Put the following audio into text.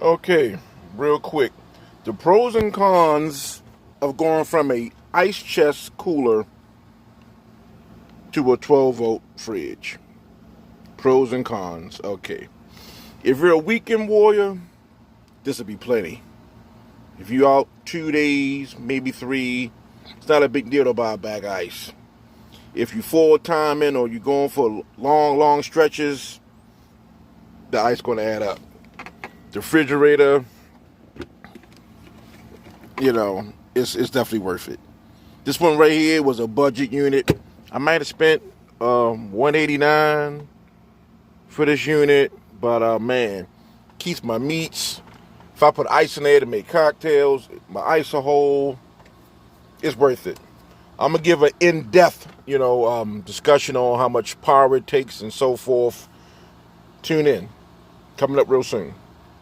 Okay, real quick. The pros and cons of going from a ice chest cooler to a 12-volt fridge. Pros and cons. Okay. If you're a weekend warrior, this would be plenty. If you're out 2 days, maybe 3, it's not a big deal to buy a bag of ice. If you're full timing or you're going for long stretches, the ice going to add up. The refrigerator, it's definitely worth it. This one right here was a budget unit. I might have spent $189 for this unit, but man, keeps my meats. If I put ice in there to make cocktails, my ice a hole, it's worth it. I'm gonna give an in-depth, discussion on how much power it takes and so forth. Tune in. Coming up real soon.